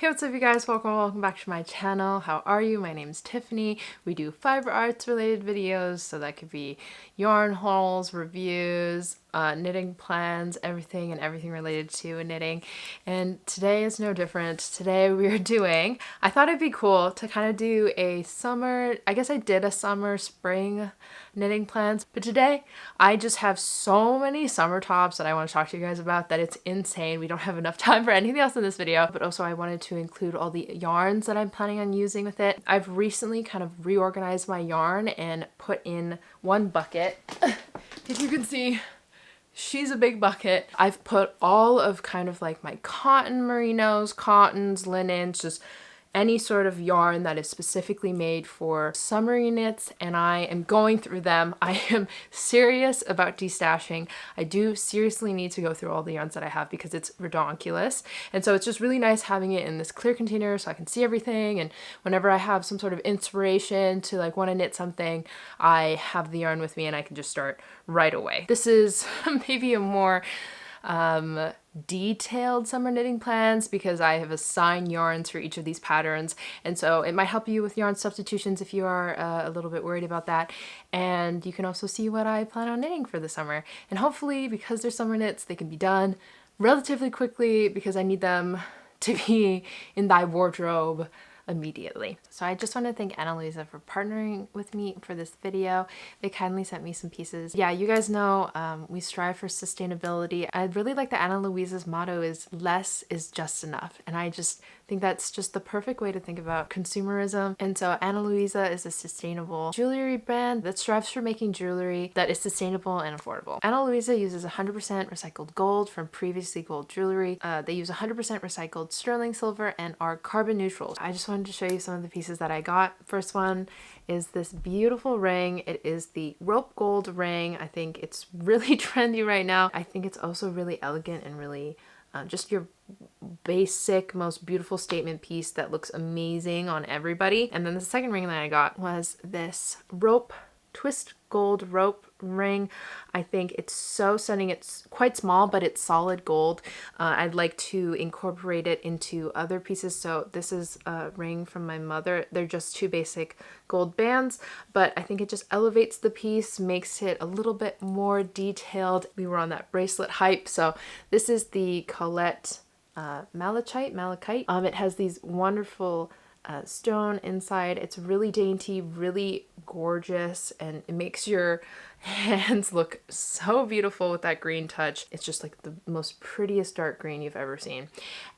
Hey, what's up you guys? Welcome back to my channel. How are you? My name is Tiffany. We do fiber arts related videos, so that could be yarn hauls, reviews, knitting plans, everything related to knitting. And today is no different. Today we are doing, I thought it'd be cool to kind of do a summer, I guess I did a summer, spring knitting plans, but today I just have so many summer tops that I want to talk to you guys about that it's insane. We don't have enough time for anything else in this video, but also I wanted to include all the yarns that I'm planning on using with it. I've recently kind of reorganized my yarn and put in one bucket. If you can see, she's a big bucket. I've put all of kind of like my cotton merinos, cottons, linens, just any sort of yarn that is specifically made for summery knits, and I am going through them. I am serious about destashing. I do seriously need to go through all the yarns that I have because it's redonkulous, and so it's just really nice having it in this clear container so I can see everything, and whenever I have some sort of inspiration to like want to knit something, I have the yarn with me and I can just start right away. This is maybe a more detailed summer knitting plans because I have assigned yarns for each of these patterns, and so it might help you with yarn substitutions if you are a little bit worried about that. And you can also see what I plan on knitting for the summer, and hopefully because they're summer knits they can be done relatively quickly because I need them to be in thy wardrobe immediately. So I just want to thank Luisa for partnering with me for this video. They kindly sent me some pieces. Yeah, you guys know we strive for sustainability. I really like that Luisa's motto is less is just enough, and I just think that's just the perfect way to think about consumerism. And so Luisa is a sustainable jewelry brand that strives for making jewelry that is sustainable and affordable. Luisa uses 100% recycled gold from previously gold jewelry. They use 100% recycled sterling silver and are carbon neutral. I just wanted to show you some of the pieces that I got. First one is this beautiful ring. It is the rope gold ring. I think it's really trendy right now. I think it's also really elegant and really just your basic, most beautiful statement piece that looks amazing on everybody. And then the second ring that I got was this rope, twist gold rope ring. I think it's so stunning. It's quite small, but it's solid gold. I'd like to incorporate it into other pieces. So this is a ring from my mother. They're just two basic gold bands, but I think it just elevates the piece, makes it a little bit more detailed. We were on that bracelet hype. So this is the Colette malachite. It has these wonderful stone inside. It's really dainty, really gorgeous, and it makes your hands look so beautiful with that green touch. It's just like the most prettiest dark green you've ever seen.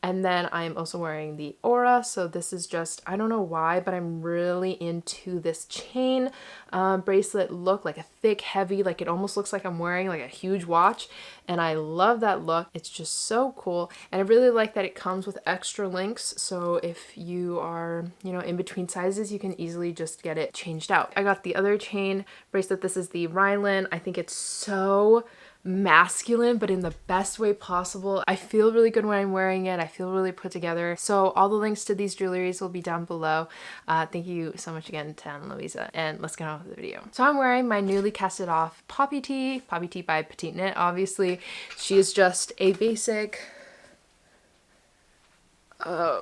And then I'm also wearing the Aura. So this is just, I don't know why, but I'm really into this chain bracelet look, like a thick, heavy, like it almost looks like I'm wearing like a huge watch. And I love that look. It's just so cool. And I really like that it comes with extra links. So if you are, you know, in between sizes, you can easily just get it changed out. I got the other chain bracelet. This is the Rylan. I think it's so masculine, but in the best way possible. I feel really good when I'm wearing it. I feel really put together. So all the links to these jewelries will be down below. Thank you so much again to Luisa, and let's get on with the video. So I'm wearing my newly casted off Palme Tee by PetiteKnit. Obviously, she is just a basic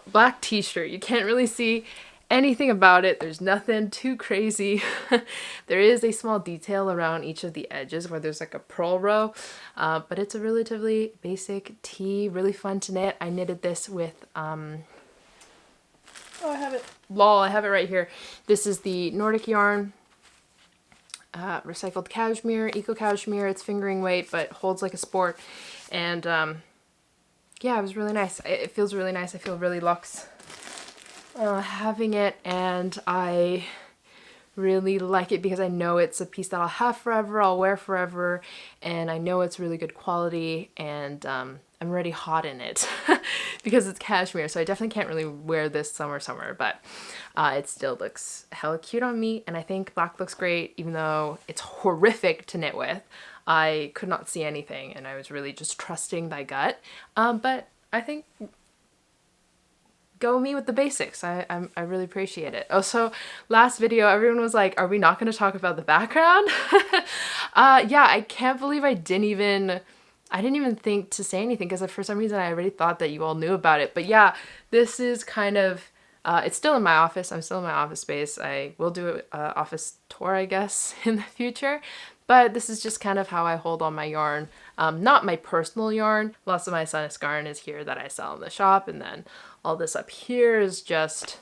black t-shirt. You can't really see anything about it. There's nothing too crazy. There is a small detail around each of the edges where there's like a purl row, but it's a relatively basic tee, really fun to knit. I knitted this with oh, I have it. Lol, I have it right here. This is the Nordic yarn, recycled cashmere, eco cashmere. It's fingering weight but holds like a sport, and yeah, it was really nice. It feels really nice. I feel really luxe having it, and I really like it because I know it's a piece that I'll have forever, I'll wear forever, and I know it's really good quality, and I'm already hot in it because it's cashmere, so I definitely can't really wear this summer, but it still looks hella cute on me, and I think black looks great even though it's horrific to knit with. I could not see anything, and I was really just trusting thy gut, but I think go me with the basics. I really appreciate it. Also, last video, everyone was like, are we not going to talk about the background? Yeah, I can't believe I didn't even I didn't even think to say anything because for some reason I already thought that you all knew about it. But yeah, this is kind of, it's still in my office. I'm still in my office space. I will do an office tour, I guess, in the future. But this is just kind of how I hold all my yarn. Not my personal yarn. Lots of my Misc Yarns is here that I sell in the shop. And then all this up here is just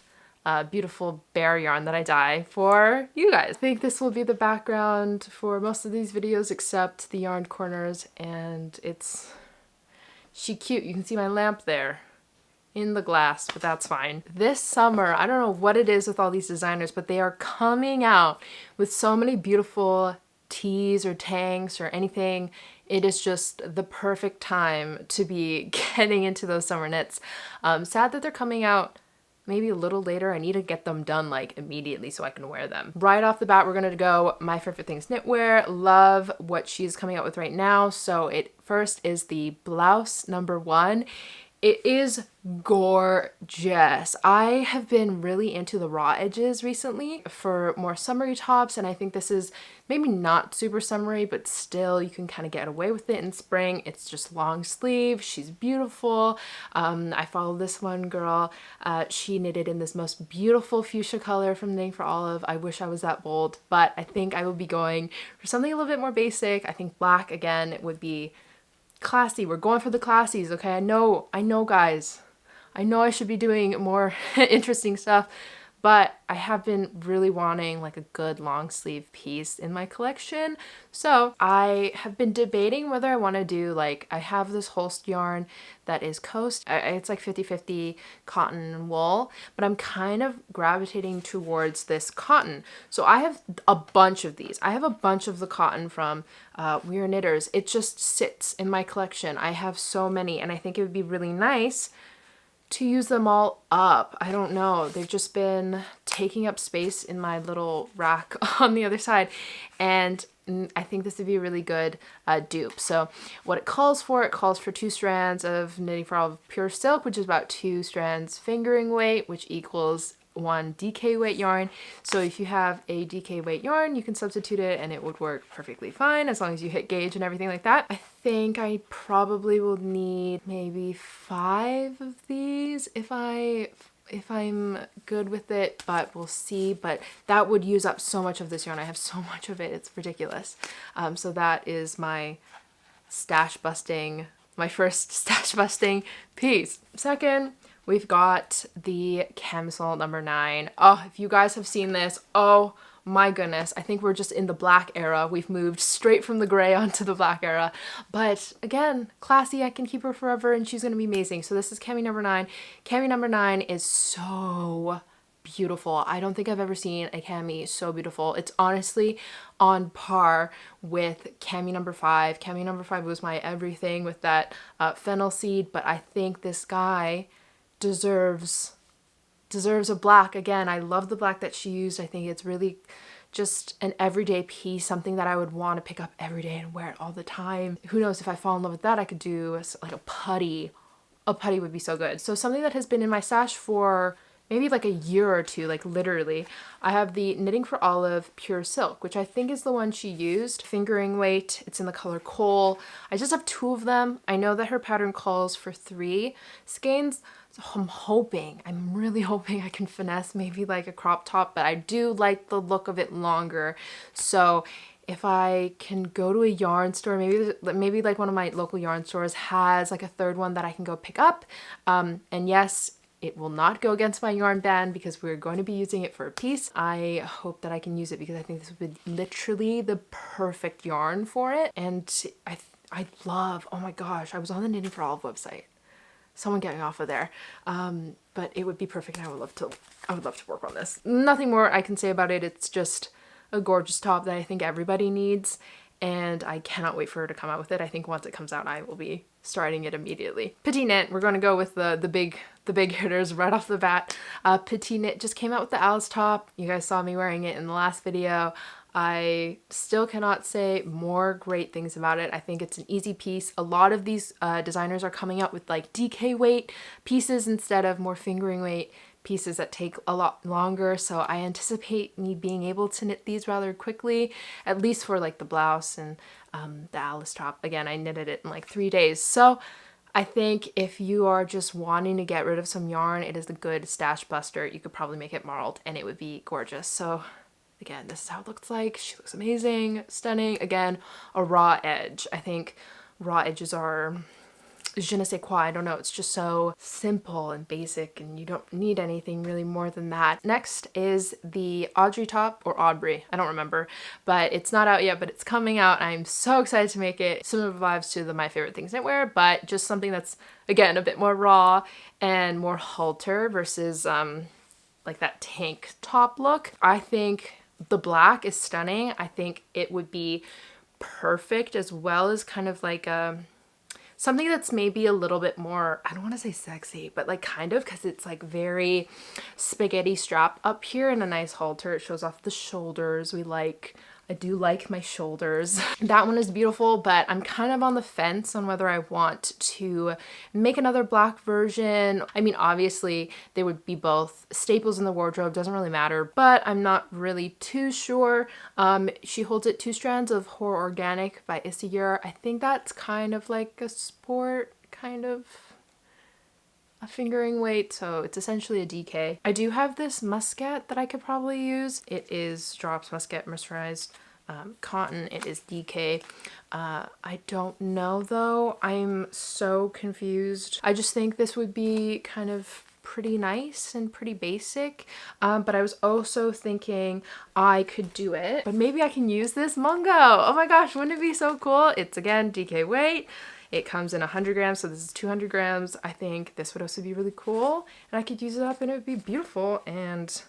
beautiful bear yarn that I dye for you guys. I think this will be the background for most of these videos except the yarn corners, and it's cute. You can see my lamp there in the glass, but that's fine. This summer, I don't know what it is with all these designers, but they are coming out with so many beautiful tees or tanks or anything. It is just the perfect time to be getting into those summer knits. Sad that they're coming out maybe a little later. I need to get them done like immediately so I can wear them. Right off the bat, we're gonna go My Favorite Things Knitwear. Love what she's coming out with right now. So it first is the Blouse #1. It is gorgeous. I have been really into the raw edges recently for more summery tops, and I think this is maybe not super summery, but still you can kind of get away with it in spring. It's just long sleeve. She's beautiful. I follow this one girl. She knitted in this most beautiful fuchsia color from Knitting for Olive. I wish I was that bold, but I think I will be going for something a little bit more basic. I think black again would be classy. We're going for the classies, okay? I know guys. I know I should be doing more interesting stuff, but I have been really wanting like a good long sleeve piece in my collection. So I have been debating whether I want to do like, I have this Holst yarn that is coast. It's like 50-50 cotton and wool, but I'm kind of gravitating towards this cotton. So I have a bunch of these. I have a bunch of the cotton from We Are Knitters. It just sits in my collection. I have so many, and I think it would be really nice to use them all up. I don't know. They've just been taking up space in my little rack on the other side. And I think this would be a really good dupe. So what it calls for 2 strands of Knitting for Olive pure silk, which is about 2 strands fingering weight, which equals 1 DK weight yarn. So if you have a DK weight yarn, you can substitute it and it would work perfectly fine as long as you hit gauge and everything like that. I think I probably will need maybe 5 of these if I'm good with it, but we'll see. But that would use up so much of this yarn. I have so much of it, it's ridiculous. So that is my my first stash busting piece. Second, we've got the Camisole #9. Oh, if you guys have seen this, oh my goodness. I think we're just in the black era. We've moved straight from the gray onto the black era. But again, classy. I can keep her forever and she's going to be amazing. So this is Cami #9. Cami #9 is so beautiful. I don't think I've ever seen a cami so beautiful. It's honestly on par with cami #5. Cami #5 was my everything with that fennel seed, but I think this guy deserves a black. Again, I love the black that she used. I think it's really just an everyday piece, something that I would want to pick up every day and wear it all the time. Who knows, if I fall in love with that, I could do like a putty. A putty would be so good. So something that has been in my stash for maybe like a year or two, like literally. I have the Knitting for Olive Pure Silk, which I think is the one she used. Fingering weight, it's in the color Coal. I just have 2 of them. I know that her pattern calls for 3 skeins. So I'm really hoping I can finesse maybe like a crop top, but I do like the look of it longer. So if I can go to a yarn store, maybe like one of my local yarn stores has like a 3rd one that I can go pick up. And yes, it will not go against my yarn ban because we're going to be using it for a piece. I hope that I can use it because I think this would be literally the perfect yarn for it. And I love, oh my gosh, I was on the Knitting for Olive website. Someone get me off of there. But it would be perfect. I would love to work on this. Nothing more I can say about it. It's just a gorgeous top that I think everybody needs. And I cannot wait for her to come out with it. I think once it comes out, I will be starting it immediately. PetiteKnit, we're going to go with the big hitters right off the bat. PetiteKnit just came out with the Alice top. You guys saw me wearing it in the last video. I still cannot say more great things about it. I think it's an easy piece. A lot of these designers are coming out with like DK weight pieces instead of more fingering weight pieces that take a lot longer, so I anticipate me being able to knit these rather quickly, at least for like the blouse and the Alice top. Again, I knitted it in like 3 days. So I think if you are just wanting to get rid of some yarn, it is a good stash buster. You could probably make it marled and it would be gorgeous. So again, this is how it looks like. She looks amazing, stunning. Again, a raw edge. I think raw edges are je ne sais quoi. I don't know. It's just so simple and basic and you don't need anything really more than that. Next is the Audrey top, or Aubrey. I don't remember, but it's not out yet, but it's coming out. I'm so excited to make it. Similar vibes to the My Favorite Things Knitwear, but just something that's, again, a bit more raw and more halter versus like that tank top look. I think the black is stunning. I think it would be perfect, as well as kind of like a something that's maybe a little bit more, I don't want to say sexy, but like kind of, because it's like very spaghetti strap up here and a nice halter. It shows off the shoulders. I do like my shoulders. That one is beautiful, but I'm kind of on the fence on whether I want to make another black version. I mean, obviously they would be both staples in the wardrobe, doesn't really matter, but I'm not really too sure. She holds it 2 strands of Horror Organic by Issachar. I think that's kind of like a sport, kind of a fingering weight, so it's essentially a DK. I do have this muscat that I could probably use. It is Drops Muscat Mercerized cotton. It is DK. I don't know though. I'm so confused. I just think this would be kind of pretty nice and pretty basic, but I was also thinking I could do it, but maybe I can use this Mungo. Oh my gosh, wouldn't it be so cool? It's again DK weight. It comes in 100 grams, so this is 200 grams. I think this would also be really cool, and I could use it up and it would be beautiful and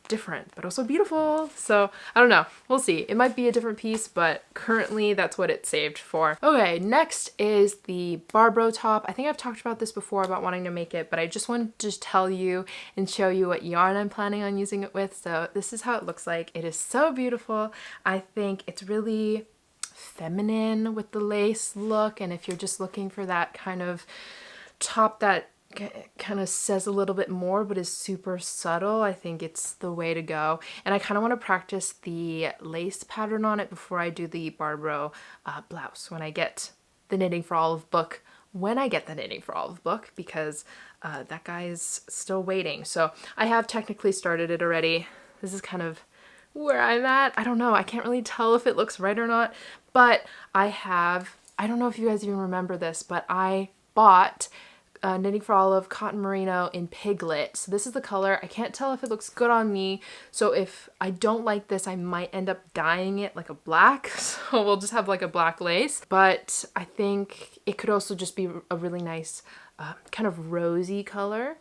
different, but also beautiful. So I don't know, we'll see. It might be a different piece, but currently that's what it's saved for. Okay, next is the Barbroe top. I think I've talked about this before about wanting to make it, but I just wanted to tell you and show you what yarn I'm planning on using it with. So this is how it looks like. It is so beautiful. I think it's really feminine with the lace look, and if you're just looking for that kind of top that kind of says a little bit more but is super subtle, I think it's the way to go. And I kind of want to practice the lace pattern on it before I do the Barbroe blouse when I get the Knitting for Olive book, because that guy is still waiting. So I have technically started it already. This is kind of where I'm at. I don't know, I can't really tell if it looks right or not, but I don't know if you guys even remember this, but I bought Knitting for Olive Cotton Merino in Piglet. So this is the color. I can't tell if it looks good on me, so if I don't like this, I might end up dyeing it like a black, so we'll just have like a black lace. But I think it could also just be a really nice kind of rosy color.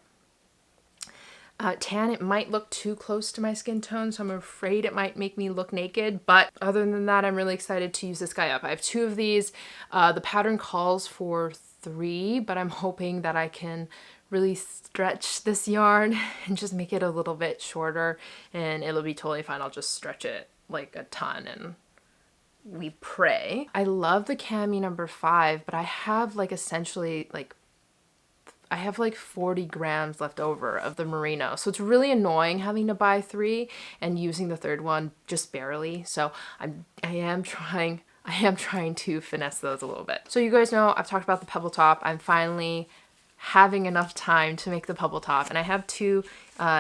Tan, it might look too close to my skin tone, so I'm afraid it might make me look naked, but other than that, I'm really excited to use this guy up. I have 2 of these. The pattern calls for 3, but I'm hoping that I can really stretch this yarn and just make it a little bit shorter, and it'll be totally fine. I'll just stretch it like a ton and we pray. I love the cami number 5, but I have like essentially like I have like 40 grams left over of the merino, so it's really annoying having to buy 3 and using the 3rd one just barely. So I am trying to finesse those a little bit. So you guys know I've talked about the Pebble top. I'm finally having enough time to make the Pebble top, and I have 2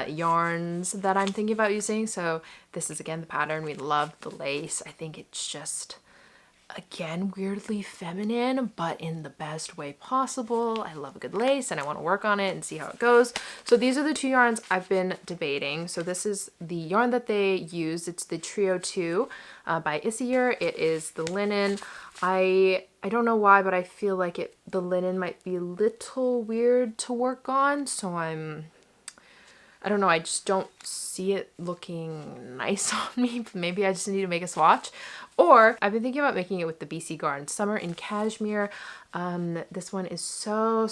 yarns that I'm thinking about using. So this is again the pattern. We love the lace. I think it's just, again, weirdly feminine, but in the best way possible. I love a good lace and I want to work on it and see how it goes. So these are the 2 yarns I've been debating. So this is the yarn that they use. It's the Trio 2 by Issachar. It is the linen. I don't know why, but I feel like the linen might be a little weird to work on. So I don't know, I just don't see it looking nice on me, but maybe I just need to make a swatch. Or I've been thinking about making it with the BC Garden Summer in Cashmere. This one is so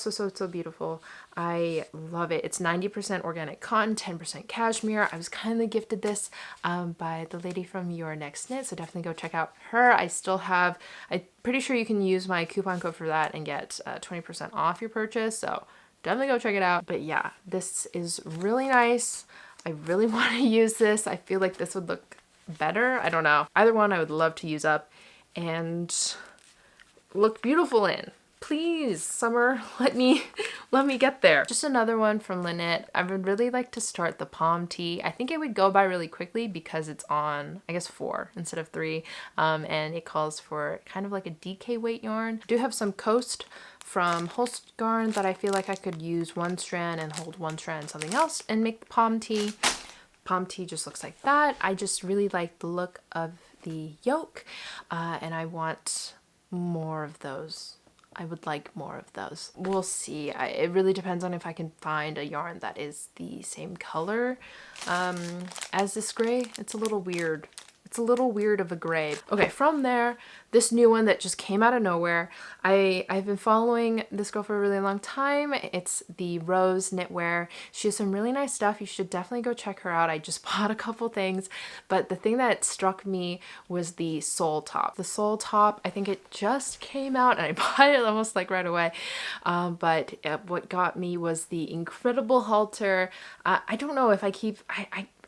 beautiful. I love it. It's 90% organic cotton, 10% cashmere. I was kindly gifted this by the lady from Your Next Knit, so definitely go check out her. I'm pretty sure you can use my coupon code for that and get 20% off your purchase, so definitely go check it out. But yeah, this is really nice. I really want to use this. I feel like this would look better. I don't know. Either one I would love to use up and look beautiful in. Please, summer, let me get there. Just another one from Lynette. I would really like to start the Palme Tee. I think it would go by really quickly because it's on, I guess, 4 instead of 3. And it calls for kind of like a DK weight yarn. I do have some Coast from Holst Garn that I feel like I could use one strand and hold one strand something else and make the Palme Tee. Palme Tee just looks like that. I just really like the look of the yoke, and I want more of those. I would like more of those. We'll see. It really depends on if I can find a yarn that is the same color as this gray. It's a little weird. It's a little weird of a gray. Okay, from there, this new one that just came out of nowhere. I've been following this girl for a really long time. It's the Rose Knitwear. She has some really nice stuff. You should definitely go check her out. I just bought a couple things, but the thing that struck me was the sole top. The sole top, I think it just came out and I bought it almost like right away. But what got me was the incredible halter. I don't know if I keep,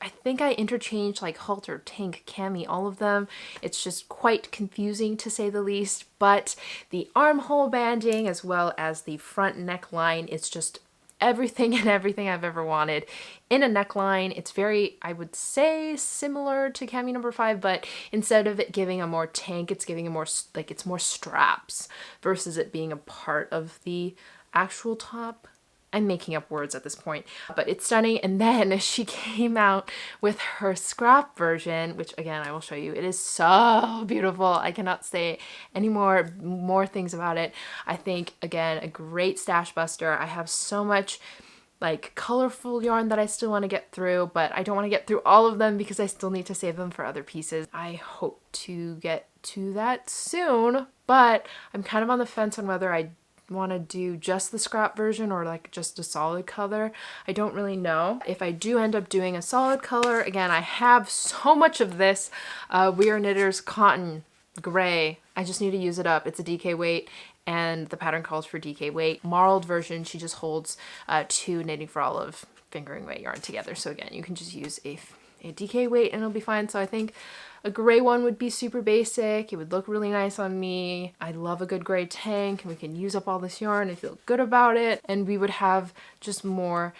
I think I interchange like halter, tank, cami, all of them. It's just quite confusing to say the least, but the armhole banding as well as the front neckline, it's just everything and everything I've ever wanted in a neckline. It's very, I would say, similar to cami number 5, but instead of it giving a more tank, it's giving a more, like, it's more straps versus it being a part of the actual top. I'm making up words at this point, but it's stunning. And then she came out with her scrap version, which again, I will show you. It is so beautiful. I cannot say any more things about it. I think, again, a great stash buster. I have so much like colorful yarn that I still want to get through, but I don't want to get through all of them because I still need to save them for other pieces. I hope to get to that soon, but I'm kind of on the fence on whether I want to do just the scrap version or like just a solid color. I don't really know. If I do end up doing a solid color, again, I have so much of this We Are Knitters cotton gray. I just need to use it up. It's a DK weight and the pattern calls for DK weight. Marled version, she just holds 2 Knitting for Olive fingering weight yarn together. So again, you can just use a DK weight and it'll be fine. So I think a gray one would be super basic. It would look really nice on me. I love a good gray tank and we can use up all this yarn and feel good about it. And we would have just more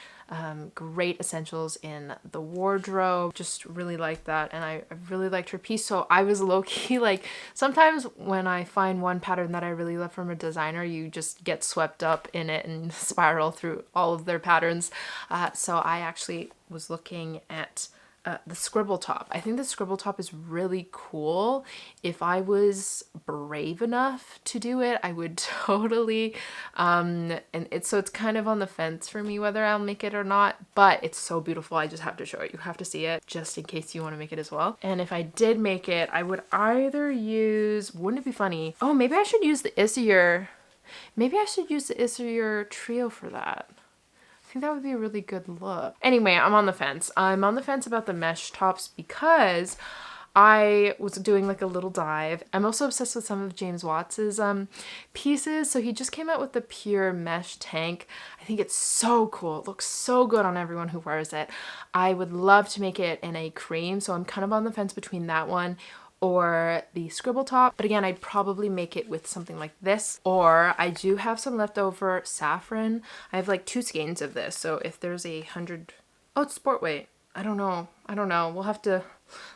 great essentials in the wardrobe. Just really like that. And I really liked her piece. So I was low-key like, sometimes when I find one pattern that I really love from a designer, you just get swept up in it and spiral through all of their patterns. So I actually was looking at the Scribble top. I think the Scribble top is really cool. If I was brave enough to do it, I would totally, and it's kind of on the fence for me whether I'll make it or not, but it's so beautiful. I just have to show it. You have to see it just in case you want to make it as well. And if I did make it, I would either use, wouldn't it be funny? Oh, maybe I should use the Issachar. Maybe I should use the Issachar trio for that. I think that would be a really good look. Anyway, I'm on the fence. I'm on the fence about the mesh tops because I was doing like a little dive. I'm also obsessed with some of James Watts's pieces. So he just came out with the pure mesh tank. I think it's so cool. It looks so good on everyone who wears it. I would love to make it in a cream. So I'm kind of on the fence between that one or the Scribble top. But again, I'd probably make it with something like this, or I do have some leftover saffron. I have like 2 skeins of this. So if there's 100, oh, it's sport weight. I don't know. We'll have to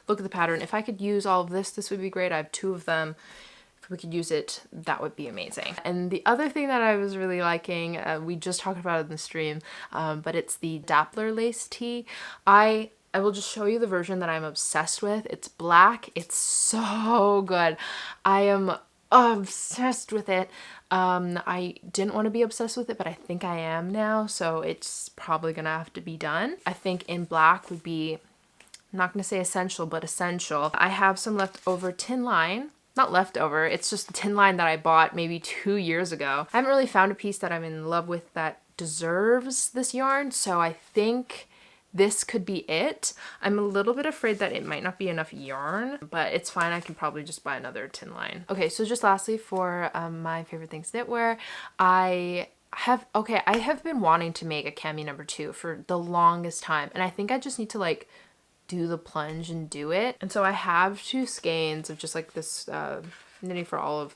look at the pattern. If I could use all of this would be great. I have 2 of them. If we could use it, that would be amazing. And the other thing that I was really liking, we just talked about it in the stream, but it's the Dappler lace tee. I will just show you the version that I'm obsessed with. It's black. It's so good. I am obsessed with it. I didn't want to be obsessed with it, but I think I am now. So it's probably going to have to be done. I think in black would be, I'm not going to say essential, but essential. I have some leftover tin line. Not leftover, it's just a tin line that I bought maybe 2 years ago. I haven't really found a piece that I'm in love with that deserves this yarn. So I think this could be it. I'm a little bit afraid that it might not be enough yarn, but it's fine. I can probably just buy another tin line. Okay, so just lastly for my favorite things knitwear, I I have been wanting to make a cami number 2 for the longest time, and I think I just need to like do the plunge and do it. And so I have 2 skeins of just like this Knitting for Olive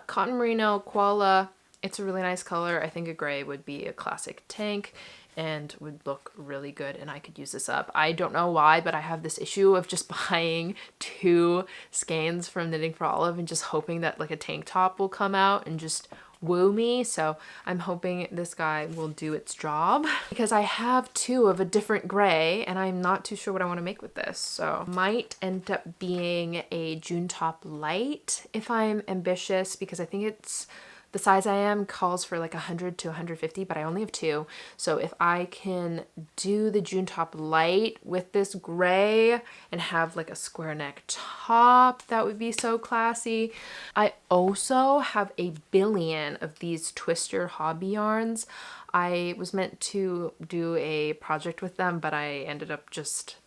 cotton merino koala. It's a really nice color. I think a gray would be a classic tank and would look really good, and I could use this up. I don't know why, but I have this issue of just buying 2 skeins from Knitting for Olive and just hoping that like a tank top will come out and just woo me. So I'm hoping this guy will do its job, because I have 2 of a different gray and I'm not too sure what I want to make with this. So might end up being a June top light if I'm ambitious, because I think it's the size I am calls for like 100 to 150, but I only have 2. So if I can do the June top light with this gray and have like a square neck top, that would be so classy. I also have a billion of these Twister hobby yarns. I was meant to do a project with them, but I ended up just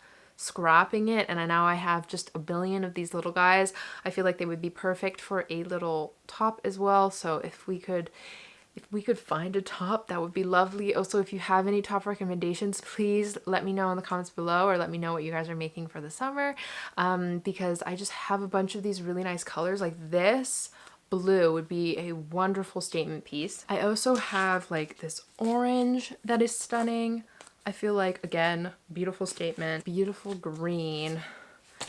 scrapping it, and now I have just a billion of these little guys. I feel like they would be perfect for a little top as well. So if we could find a top, that would be lovely. Also, if you have any top recommendations, please let me know in the comments below, or let me know what you guys are making for the summer, because I just have a bunch of these really nice colors. Like this blue would be a wonderful statement piece. I also have like this orange that is stunning. I feel like, again, beautiful statement, beautiful green.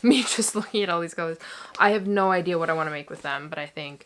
Me just looking at all these colors. I have no idea what I want to make with them, but I think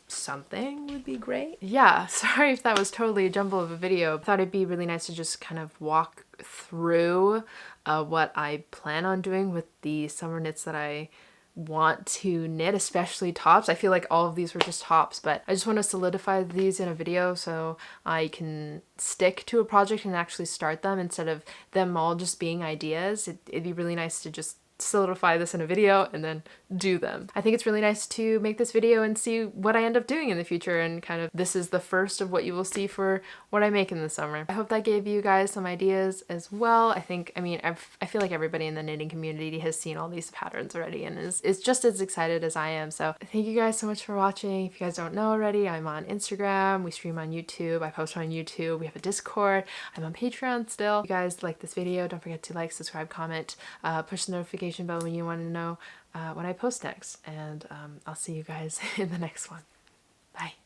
something would be great. Yeah, sorry if that was totally a jumble of a video. I thought it'd be really nice to just kind of walk through what I plan on doing with the summer knits that I want to knit, especially tops. I feel like all of these were just tops, but I just want to solidify these in a video so I can stick to a project and actually start them instead of them all just being ideas. It'd be really nice to just solidify this in a video and then do them. I think it's really nice to make this video and see what I end up doing in the future, and kind of this is the first of what you will see for what I make in the summer. I hope that gave you guys some ideas as well. I feel like everybody in the knitting community has seen all these patterns already and is just as excited as I am. So thank you guys so much for watching. If you guys don't know already, I'm on Instagram, we stream on YouTube, I post on YouTube, we have a Discord, I'm on Patreon still. If you guys like this video, don't forget to like, subscribe, comment, push the notification bell when you want to know when I post next, and I'll see you guys in the next one. Bye.